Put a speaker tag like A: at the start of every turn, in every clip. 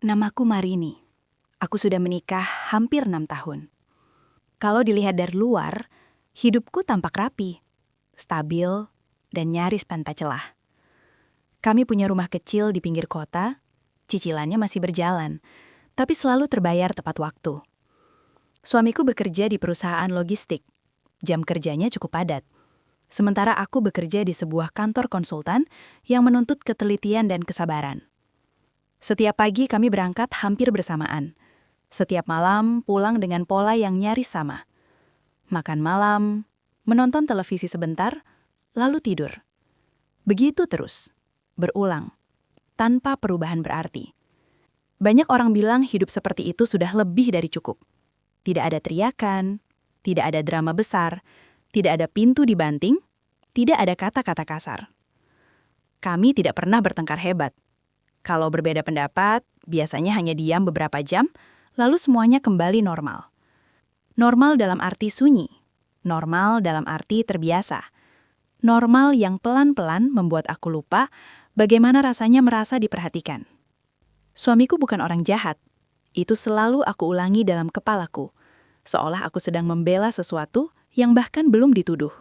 A: Namaku Marini. Aku sudah menikah hampir 6 tahun. Kalau dilihat dari luar, hidupku tampak rapi, stabil, dan nyaris tanpa celah. Kami punya rumah kecil di pinggir kota, cicilannya masih berjalan, tapi selalu terbayar tepat waktu. Suamiku bekerja di perusahaan logistik, jam kerjanya cukup padat. Sementara aku bekerja di sebuah kantor konsultan yang menuntut ketelitian dan kesabaran. Setiap pagi kami berangkat hampir bersamaan. Setiap malam pulang dengan pola yang nyaris sama. Makan malam, menonton televisi sebentar, lalu tidur. Begitu terus, berulang, tanpa perubahan berarti. Banyak orang bilang hidup seperti itu sudah lebih dari cukup. Tidak ada teriakan, tidak ada drama besar, tidak ada pintu dibanting, tidak ada kata-kata kasar. Kami tidak pernah bertengkar hebat. Kalau berbeda pendapat, biasanya hanya diam beberapa jam, lalu semuanya kembali normal. Normal dalam arti sunyi, normal dalam arti terbiasa. Normal yang pelan-pelan membuat aku lupa bagaimana rasanya merasa diperhatikan. Suamiku bukan orang jahat. Itu selalu aku ulangi dalam kepalaku, seolah aku sedang membela sesuatu yang bahkan belum dituduh.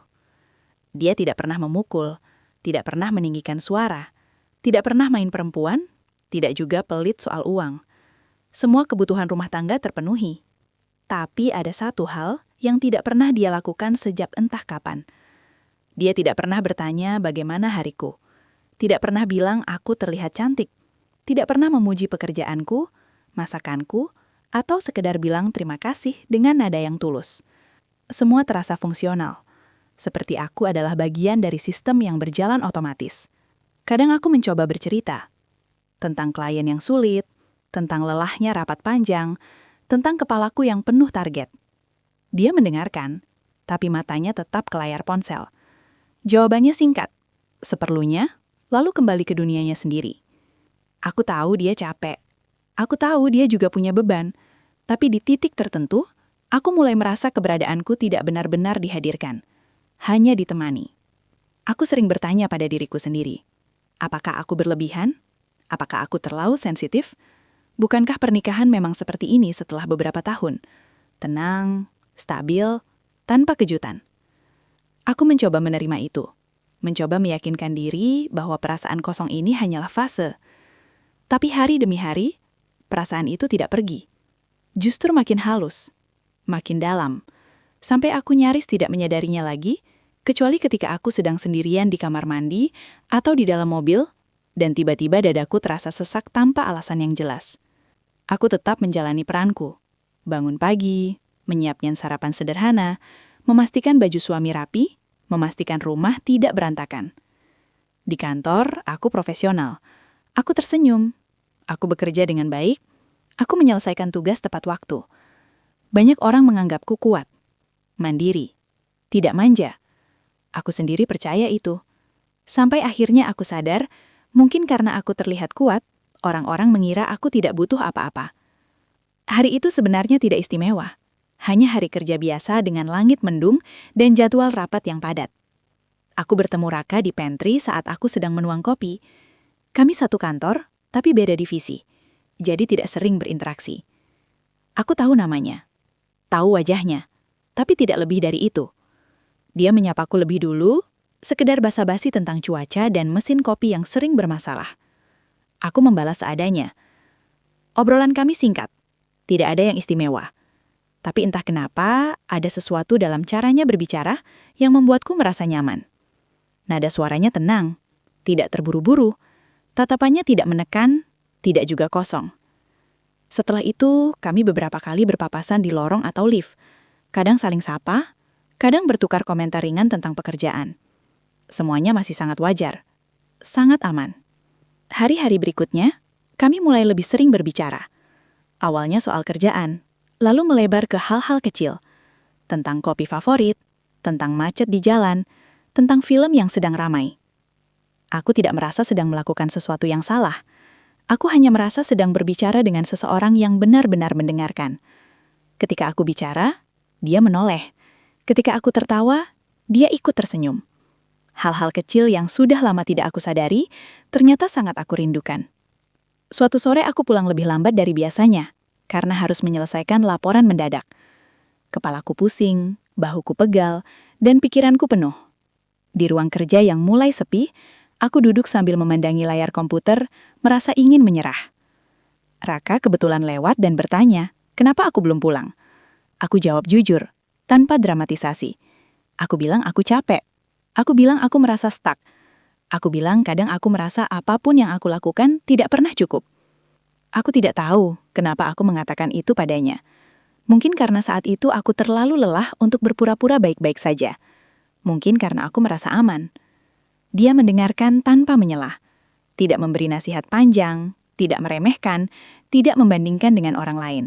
A: Dia tidak pernah memukul, tidak pernah meninggikan suara, tidak pernah main perempuan, tidak juga pelit soal uang. Semua kebutuhan rumah tangga terpenuhi. Tapi ada satu hal yang tidak pernah dia lakukan sejak entah kapan. Dia tidak pernah bertanya bagaimana hariku. Tidak pernah bilang aku terlihat cantik. Tidak pernah memuji pekerjaanku, masakanku, atau sekedar bilang terima kasih dengan nada yang tulus. Semua terasa fungsional. Seperti aku adalah bagian dari sistem yang berjalan otomatis. Kadang aku mencoba bercerita tentang klien yang sulit, tentang lelahnya rapat panjang, tentang kepalaku yang penuh target. Dia mendengarkan, tapi matanya tetap ke layar ponsel. Jawabannya singkat, seperlunya, lalu kembali ke dunianya sendiri. Aku tahu dia capek. Aku tahu dia juga punya beban. Tapi di titik tertentu, aku mulai merasa keberadaanku tidak benar-benar dihadirkan. Hanya ditemani. Aku sering bertanya pada diriku sendiri, apakah aku berlebihan? Apakah aku terlalu sensitif? Bukankah pernikahan memang seperti ini setelah beberapa tahun? Tenang, stabil, tanpa kejutan. Aku mencoba menerima itu. Mencoba meyakinkan diri bahwa perasaan kosong ini hanyalah fase. Tapi hari demi hari, perasaan itu tidak pergi. Justru makin halus, makin dalam. Sampai aku nyaris tidak menyadarinya lagi, kecuali ketika aku sedang sendirian di kamar mandi atau di dalam mobil, dan tiba-tiba dadaku terasa sesak tanpa alasan yang jelas. Aku tetap menjalani peranku. Bangun pagi, menyiapkan sarapan sederhana, memastikan baju suami rapi, memastikan rumah tidak berantakan. Di kantor, aku profesional. Aku tersenyum. Aku bekerja dengan baik. Aku menyelesaikan tugas tepat waktu. Banyak orang menganggapku kuat, mandiri, tidak manja. Aku sendiri percaya itu. Sampai akhirnya aku sadar, mungkin karena aku terlihat kuat, orang-orang mengira aku tidak butuh apa-apa. Hari itu sebenarnya tidak istimewa. Hanya hari kerja biasa dengan langit mendung dan jadwal rapat yang padat. Aku bertemu Raka di pantry saat aku sedang menuang kopi. Kami satu kantor, tapi beda divisi. Jadi tidak sering berinteraksi. Aku tahu namanya, tahu wajahnya, tapi tidak lebih dari itu. Dia menyapaku lebih dulu, sekedar basa-basi tentang cuaca dan mesin kopi yang sering bermasalah. Aku membalas seadanya. Obrolan kami singkat, tidak ada yang istimewa. Tapi entah kenapa, ada sesuatu dalam caranya berbicara yang membuatku merasa nyaman. Nada suaranya tenang, tidak terburu-buru, tatapannya tidak menekan, tidak juga kosong. Setelah itu, kami beberapa kali berpapasan di lorong atau lift. Kadang saling sapa, kadang bertukar komentar ringan tentang pekerjaan. Semuanya masih sangat wajar, sangat aman. Hari-hari berikutnya, kami mulai lebih sering berbicara. Awalnya soal kerjaan, lalu melebar ke hal-hal kecil. Tentang kopi favorit, tentang macet di jalan, tentang film yang sedang ramai. Aku tidak merasa sedang melakukan sesuatu yang salah. Aku hanya merasa sedang berbicara dengan seseorang yang benar-benar mendengarkan. Ketika aku bicara, dia menoleh. Ketika aku tertawa, dia ikut tersenyum. Hal-hal kecil yang sudah lama tidak aku sadari, ternyata sangat aku rindukan. Suatu sore aku pulang lebih lambat dari biasanya, karena harus menyelesaikan laporan mendadak. Kepalaku pusing, bahuku pegal, dan pikiranku penuh. Di ruang kerja yang mulai sepi, aku duduk sambil memandangi layar komputer, merasa ingin menyerah. Raka kebetulan lewat dan bertanya, kenapa aku belum pulang? Aku jawab jujur, tanpa dramatisasi. Aku bilang aku capek. Aku bilang aku merasa stuck. Aku bilang kadang aku merasa apapun yang aku lakukan tidak pernah cukup. Aku tidak tahu kenapa aku mengatakan itu padanya. Mungkin karena saat itu aku terlalu lelah untuk berpura-pura baik-baik saja. Mungkin karena aku merasa aman. Dia mendengarkan tanpa menyelah. Tidak memberi nasihat panjang, tidak meremehkan, tidak membandingkan dengan orang lain.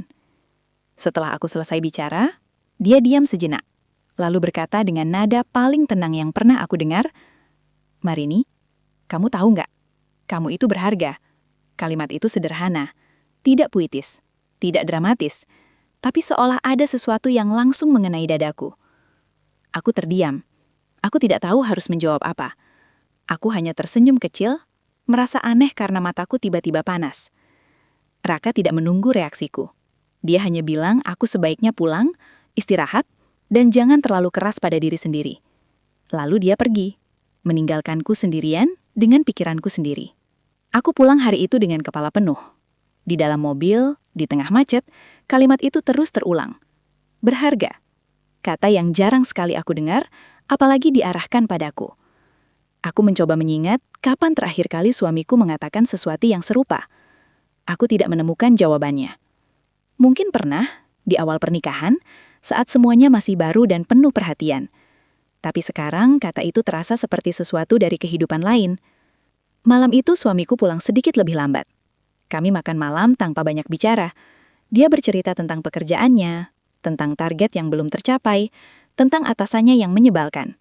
A: Setelah aku selesai bicara, dia diam sejenak, lalu berkata dengan nada paling tenang yang pernah aku dengar, "Marini, kamu tahu nggak? Kamu itu berharga." Kalimat itu sederhana, tidak puitis, tidak dramatis, tapi seolah ada sesuatu yang langsung mengenai dadaku. Aku terdiam. Aku tidak tahu harus menjawab apa. Aku hanya tersenyum kecil, merasa aneh karena mataku tiba-tiba panas. Raka tidak menunggu reaksiku. Dia hanya bilang aku sebaiknya pulang, istirahat, dan jangan terlalu keras pada diri sendiri. Lalu dia pergi, meninggalkanku sendirian dengan pikiranku sendiri. Aku pulang hari itu dengan kepala penuh. Di dalam mobil, di tengah macet, kalimat itu terus terulang. Berharga. Kata yang jarang sekali aku dengar, apalagi diarahkan padaku. Aku mencoba mengingat kapan terakhir kali suamiku mengatakan sesuatu yang serupa. Aku tidak menemukan jawabannya. Mungkin pernah, di awal pernikahan, saat semuanya masih baru dan penuh perhatian. Tapi sekarang kata itu terasa seperti sesuatu dari kehidupan lain. Malam itu suamiku pulang sedikit lebih lambat. Kami makan malam tanpa banyak bicara. Dia bercerita tentang pekerjaannya, tentang target yang belum tercapai, tentang atasannya yang menyebalkan.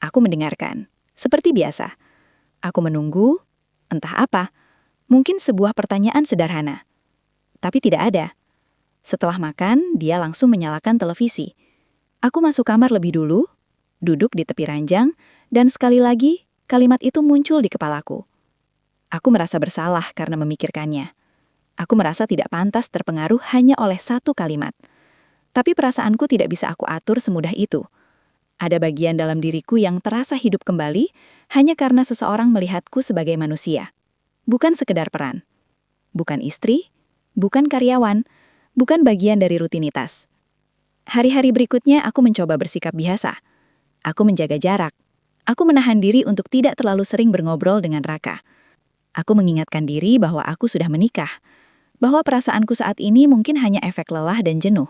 A: Aku mendengarkan, seperti biasa. Aku menunggu, entah apa, mungkin sebuah pertanyaan sederhana. Tapi tidak ada. Setelah makan, dia langsung menyalakan televisi. Aku masuk kamar lebih dulu, duduk di tepi ranjang, dan sekali lagi, kalimat itu muncul di kepalaku. Aku merasa bersalah karena memikirkannya. Aku merasa tidak pantas terpengaruh hanya oleh satu kalimat. Tapi perasaanku tidak bisa aku atur semudah itu. Ada bagian dalam diriku yang terasa hidup kembali hanya karena seseorang melihatku sebagai manusia. Bukan sekedar peran. Bukan istri, bukan karyawan, bukan bagian dari rutinitas. Hari-hari berikutnya aku mencoba bersikap biasa. Aku menjaga jarak. Aku menahan diri untuk tidak terlalu sering berngobrol dengan Raka. Aku mengingatkan diri bahwa aku sudah menikah, bahwa perasaanku saat ini mungkin hanya efek lelah dan jenuh.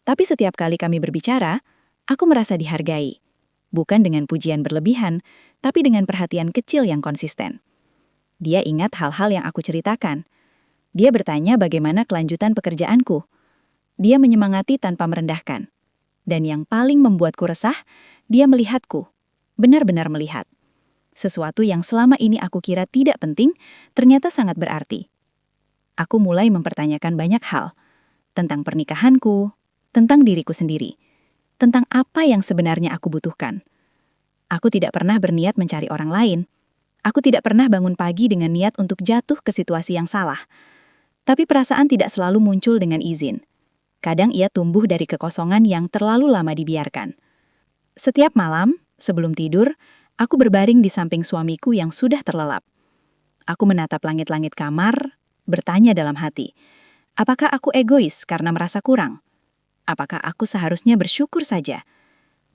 A: Tapi setiap kali kami berbicara, aku merasa dihargai. Bukan dengan pujian berlebihan, tapi dengan perhatian kecil yang konsisten. Dia ingat hal-hal yang aku ceritakan. Dia bertanya bagaimana kelanjutan pekerjaanku. Dia menyemangati tanpa merendahkan. Dan yang paling membuatku resah, dia melihatku. Benar-benar melihat. Sesuatu yang selama ini aku kira tidak penting, ternyata sangat berarti. Aku mulai mempertanyakan banyak hal. Tentang pernikahanku, tentang diriku sendiri. Tentang apa yang sebenarnya aku butuhkan. Aku tidak pernah berniat mencari orang lain. Aku tidak pernah bangun pagi dengan niat untuk jatuh ke situasi yang salah. Tapi perasaan tidak selalu muncul dengan izin. Kadang ia tumbuh dari kekosongan yang terlalu lama dibiarkan. Setiap malam, sebelum tidur, aku berbaring di samping suamiku yang sudah terlelap. Aku menatap langit-langit kamar, bertanya dalam hati, apakah aku egois karena merasa kurang? Apakah aku seharusnya bersyukur saja?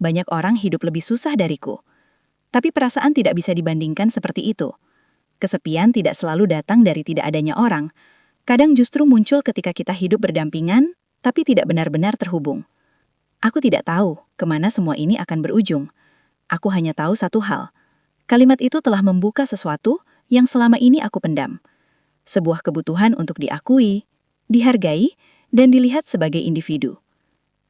A: Banyak orang hidup lebih susah dariku. Tapi perasaan tidak bisa dibandingkan seperti itu. Kesepian tidak selalu datang dari tidak adanya orang. Kadang justru muncul ketika kita hidup berdampingan, tapi tidak benar-benar terhubung. Aku tidak tahu kemana semua ini akan berujung. Aku hanya tahu satu hal. Kalimat itu telah membuka sesuatu yang selama ini aku pendam. Sebuah kebutuhan untuk diakui, dihargai, dan dilihat sebagai individu.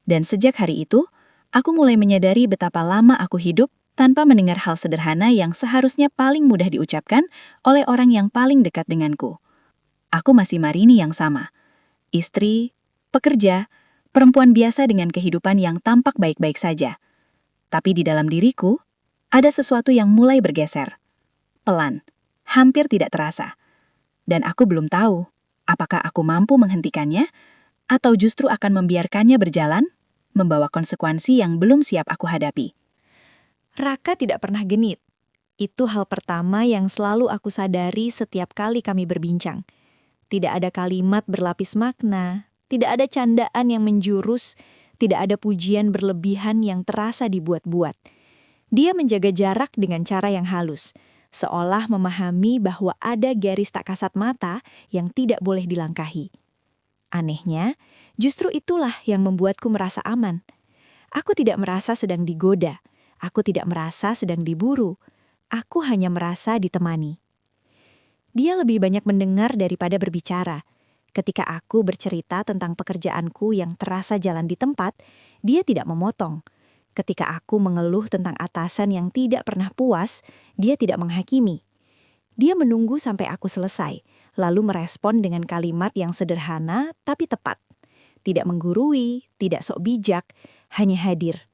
A: Dan sejak hari itu, aku mulai menyadari betapa lama aku hidup tanpa mendengar hal sederhana yang seharusnya paling mudah diucapkan oleh orang yang paling dekat denganku. Aku masih Marini yang sama. Istri, pekerja, perempuan biasa dengan kehidupan yang tampak baik-baik saja. Tapi di dalam diriku, ada sesuatu yang mulai bergeser. Pelan, hampir tidak terasa. Dan aku belum tahu apakah aku mampu menghentikannya atau justru akan membiarkannya berjalan, membawa konsekuensi yang belum siap aku hadapi. Raka tidak pernah genit. Itu hal pertama yang selalu aku sadari setiap kali kami berbincang. Tidak ada kalimat berlapis makna, tidak ada candaan yang menjurus, tidak ada pujian berlebihan yang terasa dibuat-buat. Dia menjaga jarak dengan cara yang halus, seolah memahami bahwa ada garis tak kasat mata yang tidak boleh dilangkahi. Anehnya, justru itulah yang membuatku merasa aman. Aku tidak merasa sedang digoda, aku tidak merasa sedang diburu, aku hanya merasa ditemani. Dia lebih banyak mendengar daripada berbicara. Ketika aku bercerita tentang pekerjaanku yang terasa jalan di tempat, dia tidak memotong. Ketika aku mengeluh tentang atasan yang tidak pernah puas, dia tidak menghakimi. Dia menunggu sampai aku selesai, lalu merespon dengan kalimat yang sederhana tapi tepat. Tidak menggurui, tidak sok bijak, hanya hadir.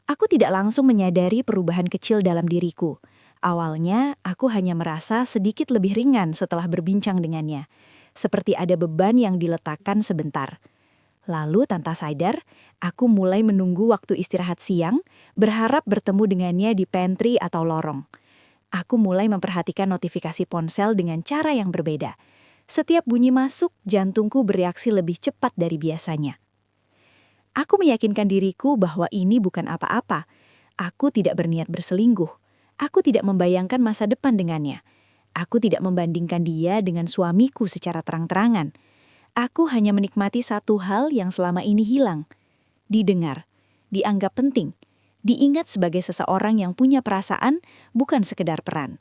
A: Aku tidak langsung menyadari perubahan kecil dalam diriku. Awalnya, aku hanya merasa sedikit lebih ringan setelah berbincang dengannya. Seperti ada beban yang diletakkan sebentar. Lalu tanpa sadar, aku mulai menunggu waktu istirahat siang, berharap bertemu dengannya di pantry atau lorong. Aku mulai memperhatikan notifikasi ponsel dengan cara yang berbeda. Setiap bunyi masuk, jantungku bereaksi lebih cepat dari biasanya. Aku meyakinkan diriku bahwa ini bukan apa-apa. Aku tidak berniat berselingkuh. Aku tidak membayangkan masa depan dengannya. Aku tidak membandingkan dia dengan suamiku secara terang-terangan. Aku hanya menikmati satu hal yang selama ini hilang. Didengar, dianggap penting, diingat sebagai seseorang yang punya perasaan, bukan sekedar peran.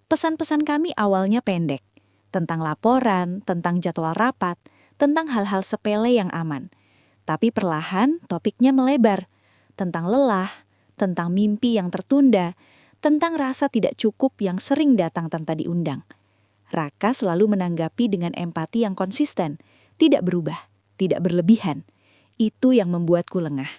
A: Pesan-pesan kami awalnya pendek, tentang laporan, tentang jadwal rapat, tentang hal-hal sepele yang aman. Tapi perlahan topiknya melebar, tentang lelah, tentang mimpi yang tertunda, tentang rasa tidak cukup yang sering datang tanpa diundang. Raka selalu menanggapi dengan empati yang konsisten, tidak berubah, tidak berlebihan. Itu yang membuatku lengah.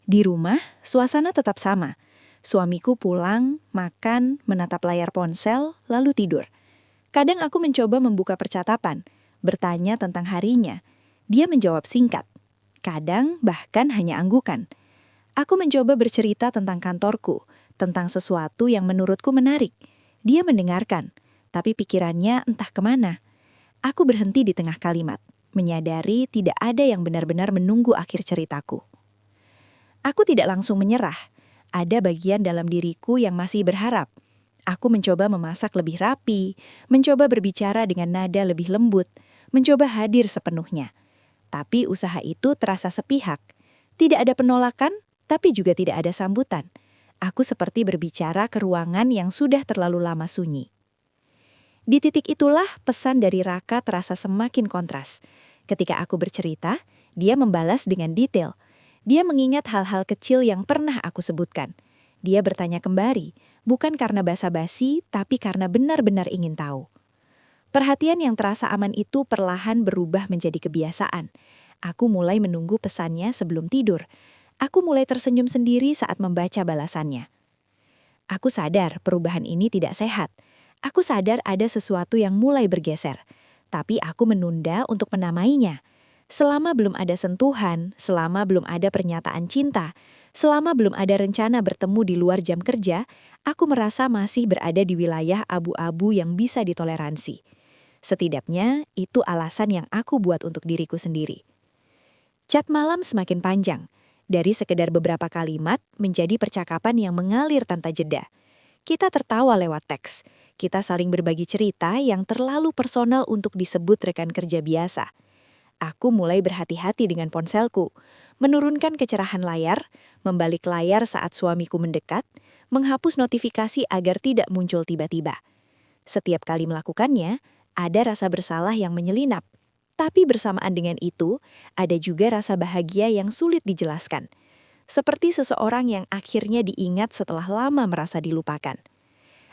A: Di rumah, suasana tetap sama. Suamiku pulang, makan, menatap layar ponsel, lalu tidur. Kadang aku mencoba membuka percakapan, bertanya tentang harinya. Dia menjawab singkat. Kadang bahkan hanya anggukan. Aku mencoba bercerita tentang kantorku, tentang sesuatu yang menurutku menarik. Dia mendengarkan, tapi pikirannya entah kemana. Aku berhenti di tengah kalimat, menyadari tidak ada yang benar-benar menunggu akhir ceritaku. Aku tidak langsung menyerah. Ada bagian dalam diriku yang masih berharap. Aku mencoba memasak lebih rapi, mencoba berbicara dengan nada lebih lembut, mencoba hadir sepenuhnya. Tapi usaha itu terasa sepihak. Tidak ada penolakan, tapi juga tidak ada sambutan. Aku seperti berbicara ke ruangan yang sudah terlalu lama sunyi. Di titik itulah pesan dari Raka terasa semakin kontras. Ketika aku bercerita, dia membalas dengan detail. Dia mengingat hal-hal kecil yang pernah aku sebutkan. Dia bertanya kembali, bukan karena basa-basi, tapi karena benar-benar ingin tahu. Perhatian yang terasa aman itu perlahan berubah menjadi kebiasaan. Aku mulai menunggu pesannya sebelum tidur. Aku mulai tersenyum sendiri saat membaca balasannya. Aku sadar perubahan ini tidak sehat. Aku sadar ada sesuatu yang mulai bergeser. Tapi aku menunda untuk menamainya. Selama belum ada sentuhan, selama belum ada pernyataan cinta, selama belum ada rencana bertemu di luar jam kerja, aku merasa masih berada di wilayah abu-abu yang bisa ditoleransi. Setidaknya, itu alasan yang aku buat untuk diriku sendiri. Chat malam semakin panjang. Dari sekedar beberapa kalimat menjadi percakapan yang mengalir tanpa jeda. Kita tertawa lewat teks. Kita saling berbagi cerita yang terlalu personal untuk disebut rekan kerja biasa. Aku mulai berhati-hati dengan ponselku, menurunkan kecerahan layar, membalik layar saat suamiku mendekat, menghapus notifikasi agar tidak muncul tiba-tiba. Setiap kali melakukannya, ada rasa bersalah yang menyelinap. Tapi bersamaan dengan itu, ada juga rasa bahagia yang sulit dijelaskan. Seperti seseorang yang akhirnya diingat setelah lama merasa dilupakan.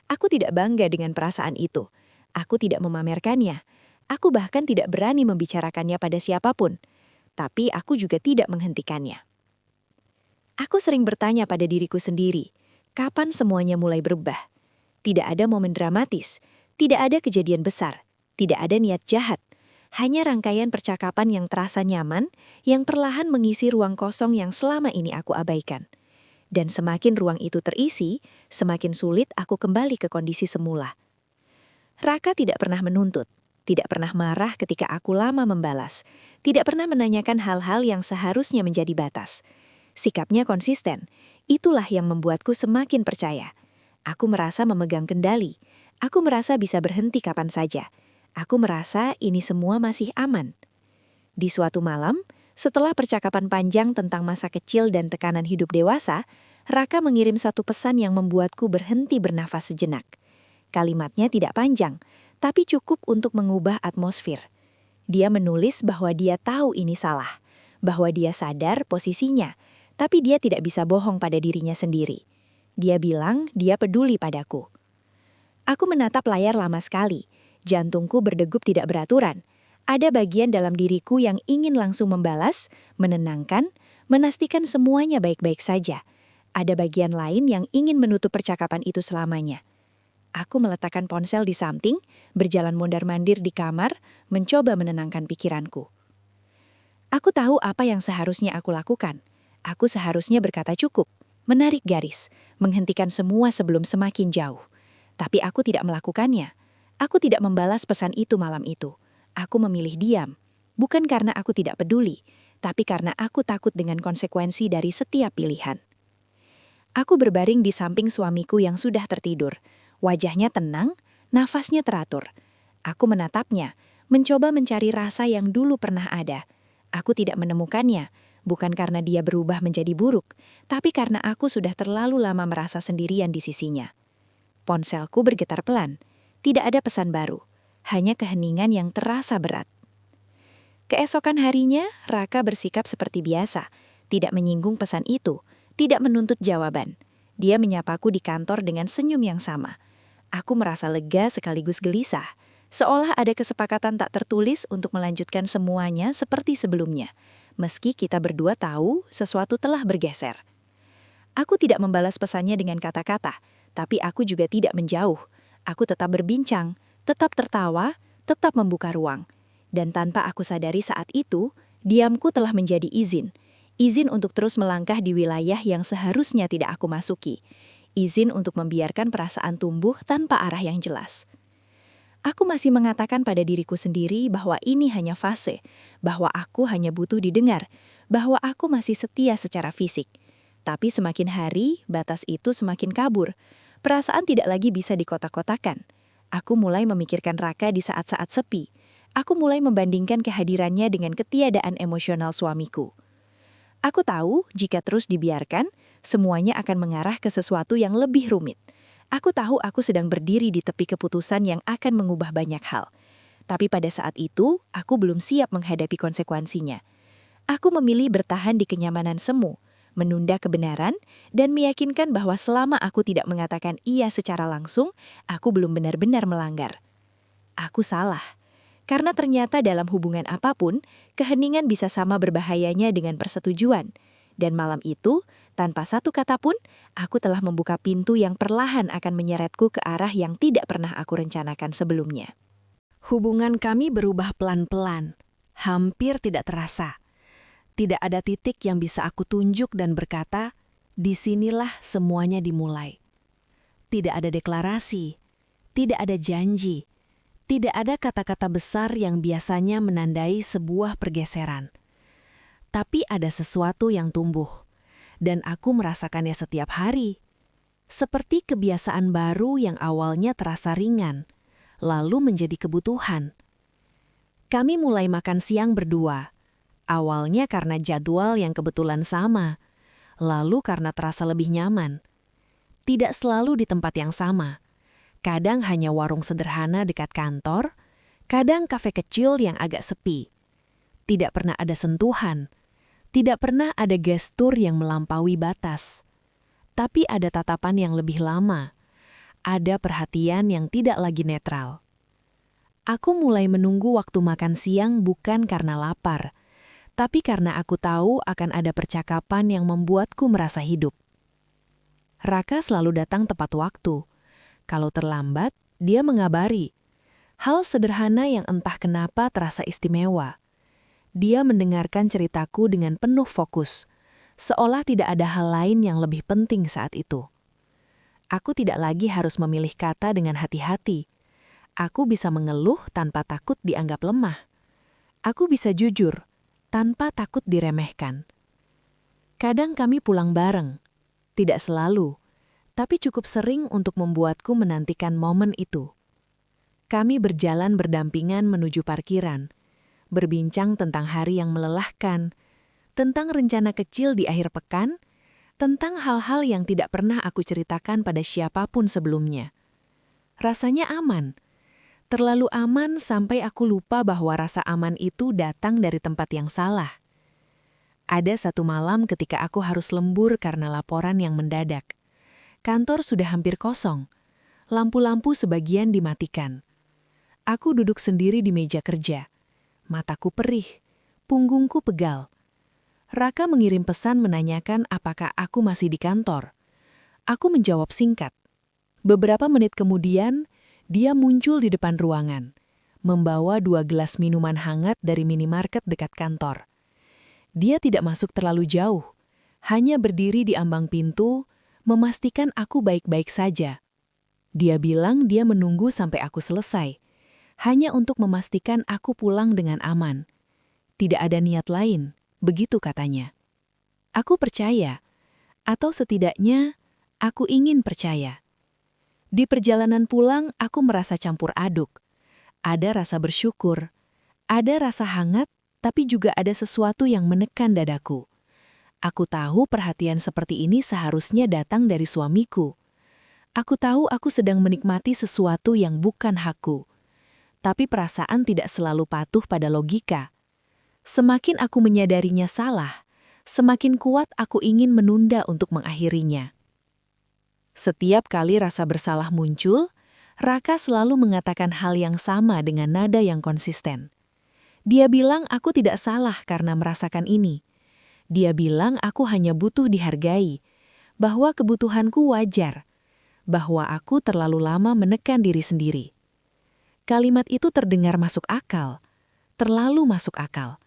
A: Aku tidak bangga dengan perasaan itu. Aku tidak memamerkannya. Aku bahkan tidak berani membicarakannya pada siapapun. Tapi aku juga tidak menghentikannya. Aku sering bertanya pada diriku sendiri, kapan semuanya mulai berubah? Tidak ada momen dramatis.
B: Tidak ada kejadian besar, tidak ada niat jahat. Hanya rangkaian percakapan yang terasa nyaman, yang perlahan mengisi ruang kosong yang selama ini aku abaikan. Dan semakin ruang itu terisi, semakin sulit aku kembali ke kondisi semula. Raka tidak pernah menuntut, tidak pernah marah ketika aku lama membalas, tidak pernah menanyakan hal-hal yang seharusnya menjadi batas. Sikapnya konsisten, itulah yang membuatku semakin percaya. Aku merasa memegang kendali, aku merasa bisa berhenti kapan saja. Aku merasa ini semua masih aman. Di suatu malam, setelah percakapan panjang tentang masa kecil dan tekanan hidup dewasa, Raka mengirim satu pesan yang membuatku berhenti bernafas sejenak. Kalimatnya tidak panjang, tapi cukup untuk mengubah atmosfer. Dia menulis bahwa dia tahu ini salah, bahwa dia sadar posisinya, tapi dia tidak bisa bohong pada dirinya sendiri. Dia bilang dia peduli padaku. Aku menatap layar lama sekali. Jantungku berdegup tidak beraturan. Ada bagian dalam diriku yang ingin langsung membalas, menenangkan, memastikan semuanya baik-baik saja. Ada bagian lain yang ingin menutup percakapan itu selamanya. Aku meletakkan ponsel di samping, berjalan mondar-mandir di kamar, mencoba menenangkan pikiranku. Aku tahu apa yang seharusnya aku lakukan. Aku seharusnya berkata cukup, menarik garis, menghentikan semua sebelum semakin jauh. Tapi aku tidak melakukannya. Aku tidak membalas pesan itu malam itu. Aku memilih diam, bukan karena aku tidak peduli, tapi karena aku takut dengan konsekuensi dari setiap pilihan. Aku berbaring di samping suamiku yang sudah tertidur. Wajahnya tenang, nafasnya teratur. Aku menatapnya, mencoba mencari rasa yang dulu pernah ada. Aku tidak menemukannya, bukan karena dia berubah menjadi buruk, tapi karena aku sudah terlalu lama merasa sendirian di sisinya. Ponselku bergetar pelan. Tidak ada pesan baru, hanya keheningan yang terasa berat. Keesokan harinya, Raka bersikap seperti biasa, tidak menyinggung pesan itu, tidak menuntut jawaban. Dia menyapaku di kantor dengan senyum yang sama. Aku merasa lega sekaligus gelisah, seolah ada kesepakatan tak tertulis untuk melanjutkan semuanya seperti sebelumnya, meski kita berdua tahu sesuatu telah bergeser. Aku tidak membalas pesannya dengan kata-kata, tapi aku juga tidak menjauh. Aku tetap berbincang, tetap tertawa, tetap membuka ruang. Dan tanpa aku sadari saat itu, diamku telah menjadi izin. Izin untuk terus melangkah di wilayah yang seharusnya tidak aku masuki. Izin untuk membiarkan perasaan tumbuh tanpa arah yang jelas. Aku masih mengatakan pada diriku sendiri bahwa ini hanya fase, bahwa aku hanya butuh didengar, bahwa aku masih setia secara fisik. Tapi semakin hari, batas itu semakin kabur. Perasaan tidak lagi bisa dikotak-kotakan. Aku mulai memikirkan Raka di saat-saat sepi. Aku mulai membandingkan kehadirannya dengan ketiadaan emosional suamiku. Aku tahu jika terus dibiarkan, semuanya akan mengarah ke sesuatu yang lebih rumit. Aku tahu aku sedang berdiri di tepi keputusan yang akan mengubah banyak hal. Tapi pada saat itu, aku belum siap menghadapi konsekuensinya. Aku memilih bertahan di kenyamanan semu, menunda kebenaran, dan meyakinkan bahwa selama aku tidak mengatakan iya secara langsung, aku belum benar-benar melanggar. Aku salah. Karena ternyata dalam hubungan apapun, keheningan bisa sama berbahayanya dengan persetujuan. Dan malam itu, tanpa satu kata pun, aku telah membuka pintu yang perlahan akan menyeretku ke arah yang tidak pernah aku rencanakan sebelumnya.
C: Hubungan kami berubah pelan-pelan, hampir tidak terasa. Tidak ada titik yang bisa aku tunjuk dan berkata, disinilah semuanya dimulai. Tidak ada deklarasi, tidak ada janji, tidak ada kata-kata besar yang biasanya menandai sebuah pergeseran. Tapi ada sesuatu yang tumbuh, dan aku merasakannya setiap hari. Seperti kebiasaan baru yang awalnya terasa ringan, lalu menjadi kebutuhan. Kami mulai makan siang berdua. Awalnya karena jadwal yang kebetulan sama, lalu karena terasa lebih nyaman. Tidak selalu di tempat yang sama. Kadang hanya warung sederhana dekat kantor, kadang kafe kecil yang agak sepi. Tidak pernah ada sentuhan, tidak pernah ada gestur yang melampaui batas. Tapi ada tatapan yang lebih lama, ada perhatian yang tidak lagi netral. Aku mulai menunggu waktu makan siang bukan karena lapar, tapi karena aku tahu akan ada percakapan yang membuatku merasa hidup. Raka selalu datang tepat waktu. Kalau terlambat, Dia mengabari hal sederhana yang entah kenapa terasa istimewa. Dia mendengarkan ceritaku dengan penuh fokus, seolah tidak ada hal lain yang lebih penting saat itu. Aku tidak lagi harus memilih kata dengan hati-hati. Aku bisa mengeluh tanpa takut dianggap lemah. Aku bisa jujur tanpa takut diremehkan. Kadang kami pulang bareng, tidak selalu, tapi cukup sering untuk membuatku menantikan momen itu. Kami berjalan berdampingan menuju parkiran, berbincang tentang hari yang melelahkan, tentang rencana kecil di akhir pekan, tentang hal-hal yang tidak pernah aku ceritakan pada siapapun sebelumnya. Rasanya aman, terlalu aman sampai aku lupa bahwa rasa aman itu datang dari tempat yang salah. Ada satu malam ketika aku harus lembur karena laporan yang mendadak. Kantor sudah hampir kosong, lampu-lampu sebagian dimatikan. Aku duduk sendiri di meja kerja. Mataku perih, punggungku pegal. Raka mengirim pesan menanyakan apakah aku masih di kantor. Aku menjawab singkat. Beberapa menit kemudian, dia muncul di depan ruangan, membawa 2 gelas minuman hangat dari minimarket dekat kantor. Dia tidak masuk terlalu jauh, hanya berdiri di ambang pintu, memastikan aku baik-baik saja. Dia bilang dia menunggu sampai aku selesai, hanya untuk memastikan aku pulang dengan aman. Tidak ada niat lain, begitu katanya. Aku percaya, atau setidaknya aku ingin percaya. Di perjalanan pulang, aku merasa campur aduk. Ada rasa bersyukur, ada rasa hangat, tapi juga ada sesuatu yang menekan dadaku. Aku tahu perhatian seperti ini seharusnya datang dari suamiku. Aku tahu aku sedang menikmati sesuatu yang bukan hakku. Tapi perasaan tidak selalu patuh pada logika. Semakin aku menyadarinya salah, semakin kuat aku ingin menunda untuk mengakhirinya. Setiap kali rasa bersalah muncul, Raka selalu mengatakan hal yang sama dengan nada yang konsisten. Dia bilang aku tidak salah karena merasakan ini. Dia bilang aku hanya butuh dihargai, bahwa kebutuhanku wajar, bahwa aku terlalu lama menekan diri sendiri. Kalimat itu terdengar masuk akal, terlalu masuk akal.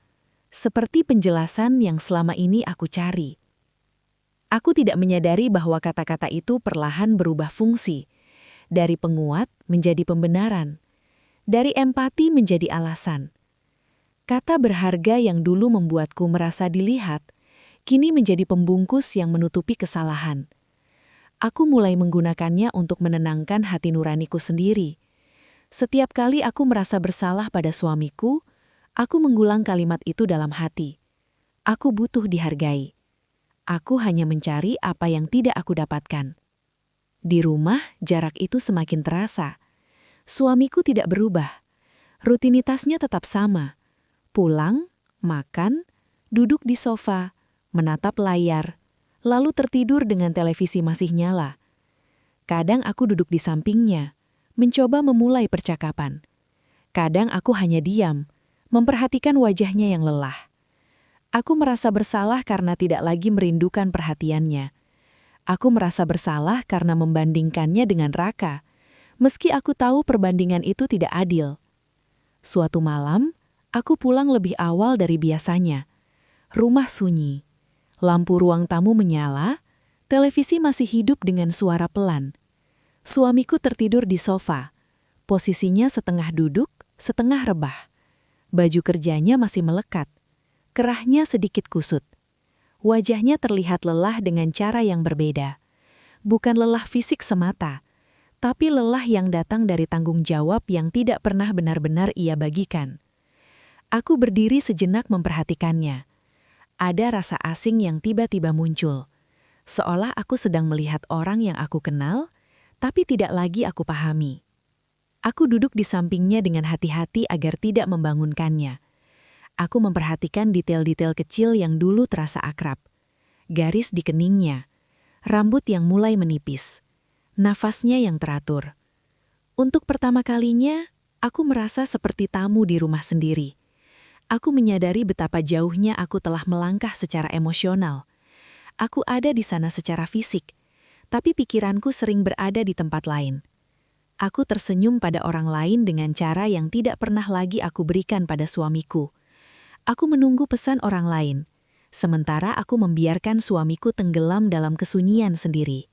C: Seperti penjelasan yang selama ini aku cari. Aku tidak menyadari bahwa kata-kata itu perlahan berubah fungsi. Dari penguat menjadi pembenaran. Dari empati menjadi alasan. Kata berharga yang dulu membuatku merasa dilihat, kini menjadi pembungkus yang menutupi kesalahan. Aku mulai menggunakannya untuk menenangkan hati nuraniku sendiri. Setiap kali aku merasa bersalah pada suamiku, aku mengulang kalimat itu dalam hati. Aku butuh dihargai. Aku hanya mencari apa yang tidak aku dapatkan. Di rumah, jarak itu semakin terasa. Suamiku tidak berubah. Rutinitasnya tetap sama. Pulang, makan, duduk di sofa, menatap layar, lalu tertidur dengan televisi masih nyala. Kadang aku duduk di sampingnya, mencoba memulai percakapan. Kadang aku hanya diam, memperhatikan wajahnya yang lelah. Aku merasa bersalah karena tidak lagi merindukan perhatiannya. Aku merasa bersalah karena membandingkannya dengan Raka, meski aku tahu perbandingan itu tidak adil. Suatu malam, aku pulang lebih awal dari biasanya. Rumah sunyi, lampu ruang tamu menyala, televisi masih hidup dengan suara pelan. Suamiku tertidur di sofa, posisinya setengah duduk, setengah rebah. Baju kerjanya masih melekat, kerahnya sedikit kusut. Wajahnya terlihat lelah dengan cara yang berbeda. Bukan lelah fisik semata, tapi lelah yang datang dari tanggung jawab yang tidak pernah benar-benar ia bagikan. Aku berdiri sejenak memperhatikannya. Ada rasa asing yang tiba-tiba muncul, seolah aku sedang melihat orang yang aku kenal, tapi tidak lagi aku pahami. Aku duduk di sampingnya dengan hati-hati agar tidak membangunkannya. Aku memperhatikan detail-detail kecil yang dulu terasa akrab. Garis di keningnya, rambut yang mulai menipis, nafasnya yang teratur. Untuk pertama kalinya, aku merasa seperti tamu di rumah sendiri. Aku menyadari betapa jauhnya aku telah melangkah secara emosional. Aku ada di sana secara fisik, tapi pikiranku sering berada di tempat lain.
B: Aku tersenyum pada orang lain dengan cara yang tidak pernah lagi aku berikan pada suamiku. Aku menunggu pesan orang lain, sementara aku membiarkan suamiku tenggelam dalam kesunyian sendiri.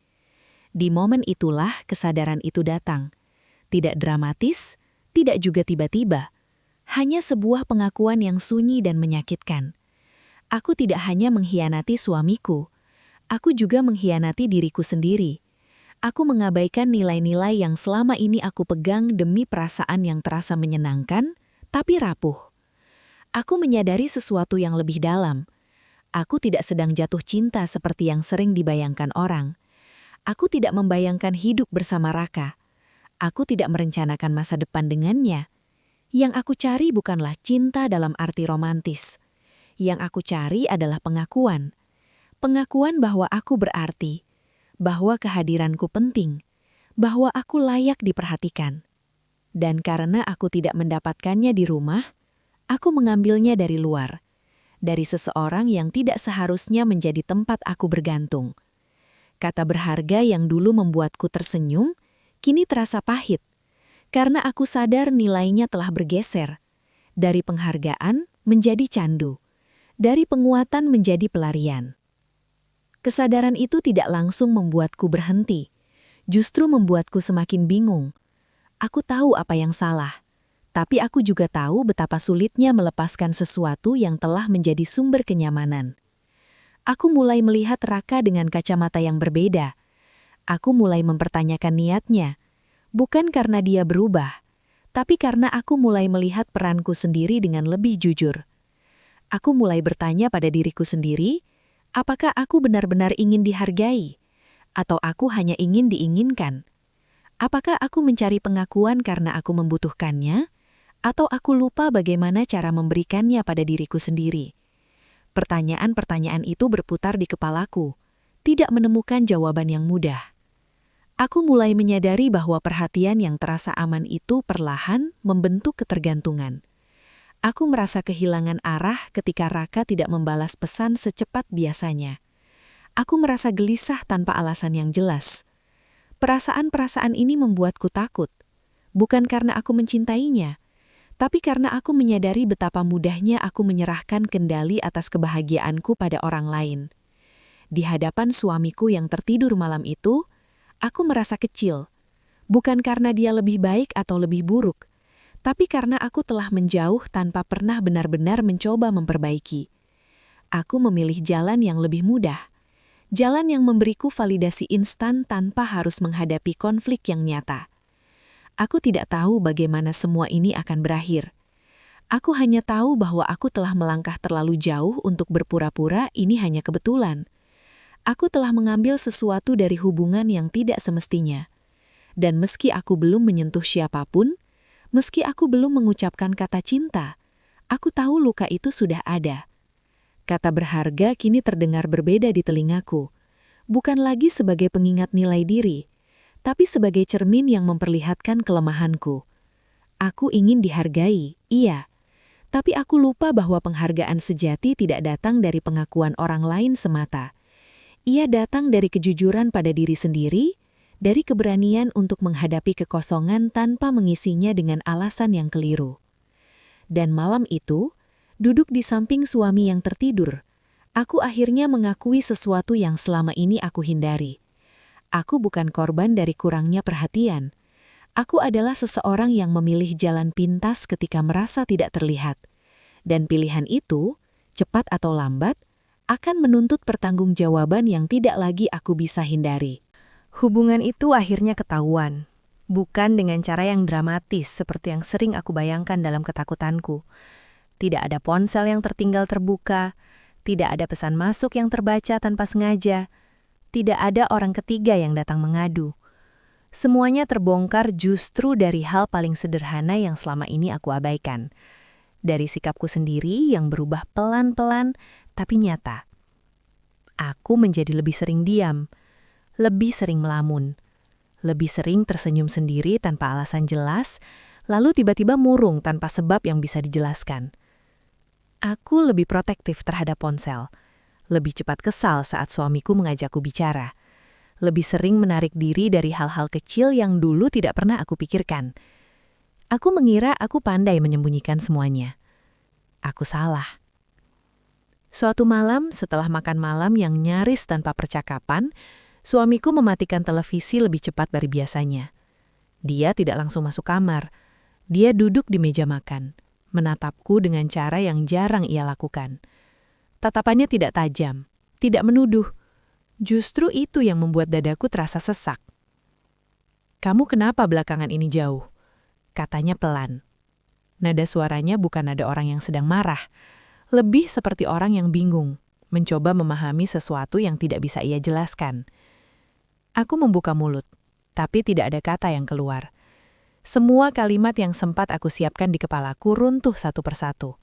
B: Di momen itulah kesadaran itu datang. Tidak dramatis, tidak juga tiba-tiba. Hanya sebuah pengakuan yang sunyi dan menyakitkan. Aku tidak hanya mengkhianati suamiku, aku juga mengkhianati diriku sendiri. Aku mengabaikan nilai-nilai yang selama ini aku pegang demi perasaan yang terasa menyenangkan, tapi rapuh. Aku menyadari sesuatu yang lebih dalam. Aku tidak sedang jatuh cinta seperti yang sering dibayangkan orang. Aku tidak membayangkan hidup bersama Raka. Aku tidak merencanakan masa depan dengannya. Yang aku cari bukanlah cinta dalam arti romantis. Yang aku cari adalah pengakuan. Pengakuan bahwa aku berarti, bahwa kehadiranku penting, bahwa aku layak diperhatikan. Dan karena aku tidak mendapatkannya di rumah, aku mengambilnya dari luar, dari seseorang yang tidak seharusnya menjadi tempat aku bergantung. Kata berharga yang dulu membuatku tersenyum, kini terasa pahit, karena aku sadar nilainya telah bergeser, dari penghargaan menjadi candu, dari penguatan menjadi pelarian. Kesadaran itu tidak langsung membuatku berhenti, justru membuatku semakin bingung. Aku tahu apa yang salah, tapi aku juga tahu betapa sulitnya melepaskan sesuatu yang telah menjadi sumber kenyamanan. Aku mulai melihat Raka dengan kacamata yang berbeda. Aku mulai mempertanyakan niatnya, bukan karena dia berubah, tapi karena aku mulai melihat peranku sendiri dengan lebih jujur. Aku mulai bertanya pada diriku sendiri, apakah aku benar-benar ingin dihargai? Atau aku hanya ingin diinginkan? Apakah aku mencari pengakuan karena aku membutuhkannya? Atau aku lupa bagaimana cara memberikannya pada diriku sendiri? Pertanyaan-pertanyaan itu berputar di kepalaku, tidak menemukan jawaban yang mudah. Aku mulai menyadari bahwa perhatian yang terasa aman itu perlahan membentuk ketergantungan. Aku merasa kehilangan arah ketika Raka tidak membalas pesan secepat biasanya. Aku merasa gelisah tanpa alasan yang jelas. Perasaan-perasaan ini membuatku takut, bukan karena aku mencintainya, tapi karena aku menyadari betapa mudahnya aku menyerahkan kendali atas kebahagiaanku pada orang lain. Di hadapan suamiku yang tertidur malam itu, aku merasa kecil, bukan karena dia lebih baik atau lebih buruk, tapi karena aku telah menjauh tanpa pernah benar-benar mencoba memperbaiki. Aku memilih jalan yang lebih mudah, jalan yang memberiku validasi instan tanpa harus menghadapi konflik yang nyata. Aku tidak tahu bagaimana semua ini akan berakhir. Aku hanya tahu bahwa aku telah melangkah terlalu jauh untuk berpura-pura ini hanya kebetulan. Aku telah mengambil sesuatu dari hubungan yang tidak semestinya. Dan meski aku belum menyentuh siapapun, meski aku belum mengucapkan kata cinta, aku tahu luka itu sudah ada. Kata berharga kini terdengar berbeda di telingaku, bukan lagi sebagai pengingat nilai diri, tapi sebagai cermin yang memperlihatkan kelemahanku. Aku ingin dihargai, iya, tapi aku lupa bahwa penghargaan sejati tidak datang dari pengakuan orang lain semata. Ia datang dari kejujuran pada diri sendiri, dari keberanian untuk menghadapi kekosongan tanpa mengisinya dengan alasan yang keliru. Dan malam itu, duduk di samping suami yang tertidur, aku akhirnya mengakui sesuatu yang selama ini aku hindari. Aku bukan korban dari kurangnya perhatian. Aku adalah seseorang yang memilih jalan pintas ketika merasa tidak terlihat. Dan pilihan itu, cepat atau lambat, akan menuntut pertanggungjawaban yang tidak lagi aku bisa hindari.
A: Hubungan itu akhirnya ketahuan, bukan dengan cara yang dramatis seperti yang sering aku bayangkan dalam ketakutanku. Tidak ada ponsel yang tertinggal terbuka, tidak ada pesan masuk yang terbaca tanpa sengaja, tidak ada orang ketiga yang datang mengadu. Semuanya terbongkar justru dari hal paling sederhana yang selama ini aku abaikan. Dari sikapku sendiri yang berubah pelan-pelan tapi nyata. Aku menjadi lebih sering diam, lebih sering melamun, lebih sering tersenyum sendiri tanpa alasan jelas, lalu tiba-tiba murung tanpa sebab yang bisa dijelaskan. Aku lebih protektif terhadap ponsel, lebih cepat kesal saat suamiku mengajakku bicara,
B: lebih sering menarik diri dari hal-hal kecil yang dulu tidak pernah aku pikirkan. Aku mengira aku pandai menyembunyikan semuanya. Aku salah. Suatu malam, setelah makan malam yang nyaris tanpa percakapan, suamiku mematikan televisi lebih cepat dari biasanya. Dia tidak langsung masuk kamar. Dia duduk di meja makan, menatapku dengan cara yang jarang ia lakukan. Tatapannya tidak tajam, tidak menuduh. Justru itu yang membuat dadaku terasa sesak. "Kamu kenapa belakangan ini jauh?" katanya pelan. Nada suaranya bukan nada orang yang sedang marah, lebih seperti orang yang bingung, mencoba memahami sesuatu yang tidak bisa ia jelaskan. Aku membuka mulut, tapi tidak ada kata yang keluar. Semua kalimat yang sempat aku siapkan di kepalaku runtuh satu persatu.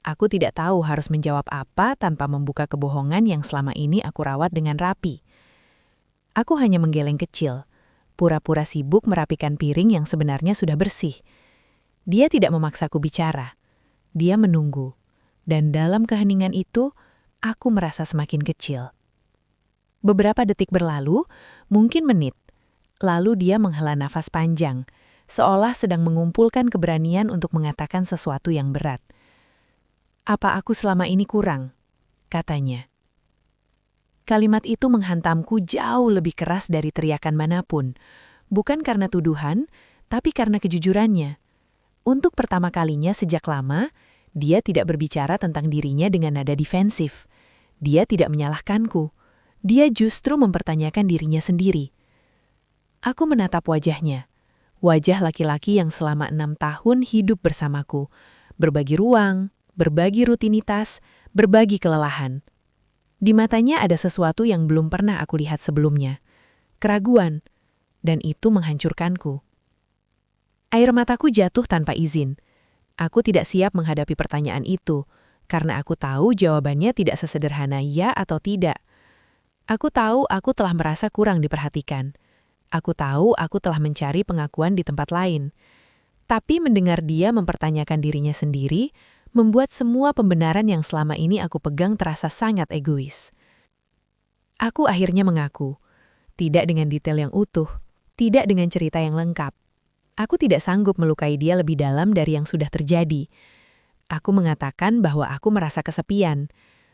B: Aku tidak tahu harus menjawab apa tanpa membuka kebohongan yang selama ini aku rawat dengan rapi. Aku hanya menggeleng kecil, pura-pura sibuk merapikan piring yang sebenarnya sudah bersih. Dia tidak memaksaku bicara. Dia menunggu. Dan dalam keheningan itu, aku merasa semakin kecil. Beberapa detik berlalu, mungkin menit. Lalu dia menghela nafas panjang, seolah sedang mengumpulkan keberanian untuk mengatakan sesuatu yang berat. "Apa aku selama ini kurang?" katanya. Kalimat itu menghantamku jauh lebih keras dari teriakan manapun, bukan karena tuduhan, tapi karena kejujurannya. Untuk pertama kalinya sejak lama, dia tidak berbicara tentang dirinya dengan nada defensif. Dia tidak menyalahkanku. Dia justru mempertanyakan dirinya sendiri. Aku menatap wajahnya. Wajah laki-laki yang selama 6 tahun hidup bersamaku, berbagi ruang, berbagi rutinitas, berbagi kelelahan. Di matanya ada sesuatu yang belum pernah aku lihat sebelumnya. Keraguan. Dan itu menghancurkanku. Air mataku jatuh tanpa izin. Aku tidak siap menghadapi pertanyaan itu, karena aku tahu jawabannya tidak sesederhana ya atau tidak. Aku tahu aku telah merasa kurang diperhatikan. Aku tahu aku telah mencari pengakuan di tempat lain. Tapi mendengar dia mempertanyakan dirinya sendiri, membuat semua pembenaran yang selama ini aku pegang terasa sangat egois. Aku akhirnya mengaku, tidak dengan detail yang utuh, tidak dengan cerita yang lengkap. Aku tidak sanggup melukai dia lebih dalam dari yang sudah terjadi. Aku mengatakan bahwa aku merasa kesepian,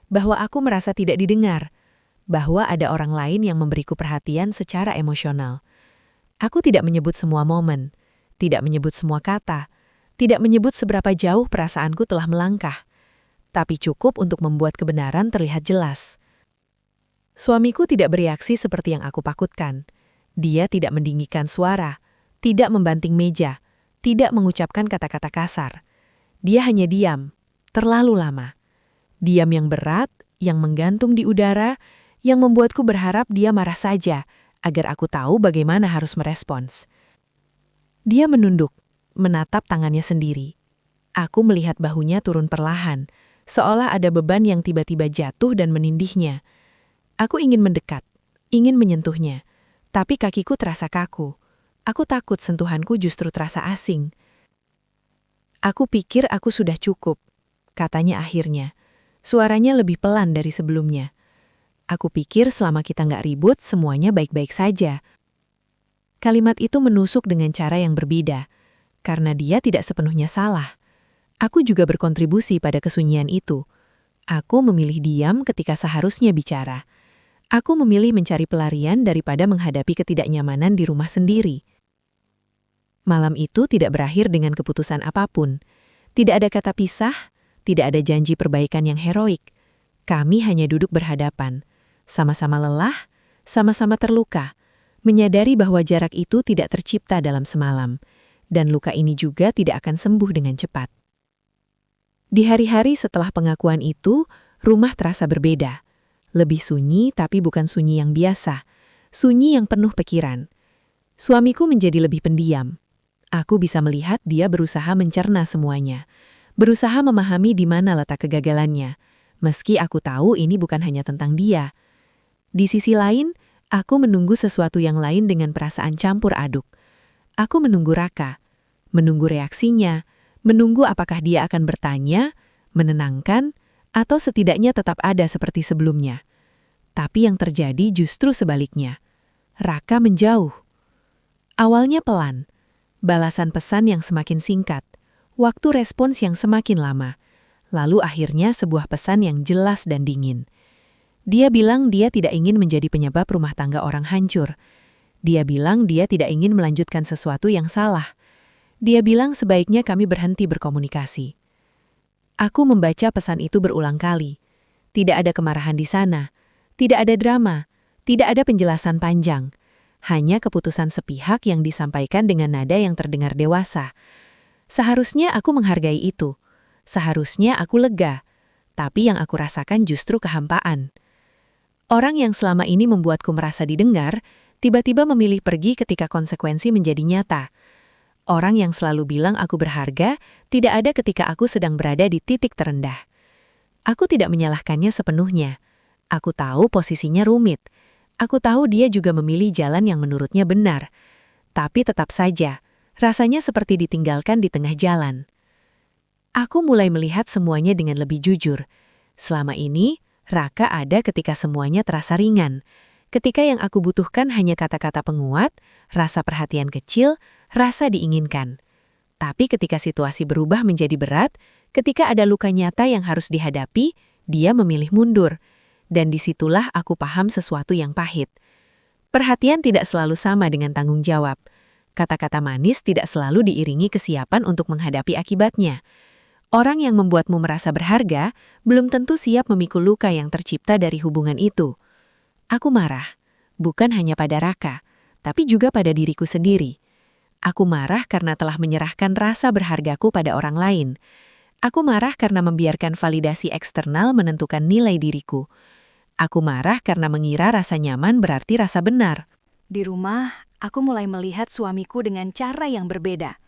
B: bahwa aku merasa tidak didengar, bahwa ada orang lain yang memberiku perhatian secara emosional. Aku tidak menyebut semua momen, tidak menyebut semua kata, tidak menyebut seberapa jauh perasaanku telah melangkah, tapi cukup untuk membuat kebenaran terlihat jelas. Suamiku tidak bereaksi seperti yang aku pakutkan. Dia tidak meninggikan suara, tidak membanting meja, tidak mengucapkan kata-kata kasar. Dia hanya diam, terlalu lama. Diam yang berat, yang menggantung di udara, yang membuatku berharap dia marah saja, agar aku tahu bagaimana harus merespons. Dia menunduk, menatap tangannya sendiri. Aku melihat bahunya turun perlahan, seolah ada beban yang tiba-tiba jatuh dan menindihnya. Aku ingin mendekat, ingin menyentuhnya, tapi kakiku terasa kaku. Aku takut sentuhanku justru terasa asing. "Aku pikir aku sudah cukup," katanya akhirnya. Suaranya lebih pelan dari sebelumnya. "Aku pikir selama kita nggak ribut, semuanya baik-baik saja." Kalimat itu menusuk dengan cara yang berbeda. Karena dia tidak sepenuhnya salah. Aku juga berkontribusi pada kesunyian itu. Aku memilih diam ketika seharusnya bicara. Aku memilih mencari pelarian daripada menghadapi ketidaknyamanan di rumah sendiri. Malam itu tidak berakhir dengan keputusan apapun. Tidak ada kata pisah, tidak ada janji perbaikan yang heroik. Kami hanya duduk berhadapan, sama-sama lelah, sama-sama terluka, menyadari bahwa jarak itu tidak tercipta dalam semalam. Dan luka ini juga tidak akan sembuh dengan cepat. Di hari-hari setelah pengakuan itu, rumah terasa berbeda. Lebih sunyi, tapi bukan sunyi yang biasa. Sunyi yang penuh pikiran. Suamiku menjadi lebih pendiam. Aku bisa melihat dia berusaha mencerna semuanya. Berusaha memahami di mana letak kegagalannya. Meski aku tahu ini bukan hanya tentang dia. Di sisi lain, aku menunggu sesuatu yang lain dengan perasaan campur aduk. Aku menunggu Raka, menunggu reaksinya, menunggu apakah dia akan bertanya, menenangkan, atau setidaknya tetap ada seperti sebelumnya. Tapi yang terjadi justru sebaliknya. Raka menjauh. Awalnya pelan, balasan pesan yang semakin singkat, waktu respons yang semakin lama, lalu akhirnya sebuah pesan yang jelas dan dingin. Dia bilang dia tidak ingin menjadi penyebab rumah tangga orang hancur. Dia bilang dia tidak ingin melanjutkan sesuatu yang salah. Dia bilang sebaiknya kami berhenti berkomunikasi. Aku membaca pesan itu berulang kali. Tidak ada kemarahan di sana, tidak ada drama, tidak ada penjelasan panjang. Hanya keputusan sepihak yang disampaikan dengan nada yang terdengar dewasa. Seharusnya aku menghargai itu. Seharusnya aku lega. Tapi yang aku rasakan justru kehampaan. Orang yang selama ini membuatku merasa didengar, tiba-tiba memilih pergi ketika konsekuensi menjadi nyata. Orang yang selalu bilang aku berharga, tidak ada ketika aku sedang berada di titik terendah. Aku tidak menyalahkannya sepenuhnya. Aku tahu posisinya rumit. Aku tahu dia juga memilih jalan yang menurutnya benar. Tapi tetap saja, rasanya seperti ditinggalkan di tengah jalan. Aku mulai melihat semuanya dengan lebih jujur. Selama ini, Raka ada ketika semuanya terasa ringan. Ketika yang aku butuhkan hanya kata-kata penguat, rasa perhatian kecil, rasa diinginkan. Tapi ketika situasi berubah menjadi berat, ketika ada luka nyata yang harus dihadapi, dia memilih mundur. Dan disitulah aku paham sesuatu yang pahit. Perhatian tidak selalu sama dengan tanggung jawab. Kata-kata manis tidak selalu diiringi kesiapan untuk menghadapi akibatnya. Orang yang membuatmu merasa berharga belum tentu siap memikul luka yang tercipta dari hubungan itu. Aku marah, bukan hanya pada Raka, tapi juga pada diriku sendiri. Aku marah karena telah menyerahkan rasa berhargaku pada orang lain. Aku marah karena membiarkan validasi eksternal menentukan nilai diriku. Aku marah karena mengira rasa nyaman berarti rasa benar.
A: Di rumah, aku mulai melihat suamiku dengan cara yang berbeda.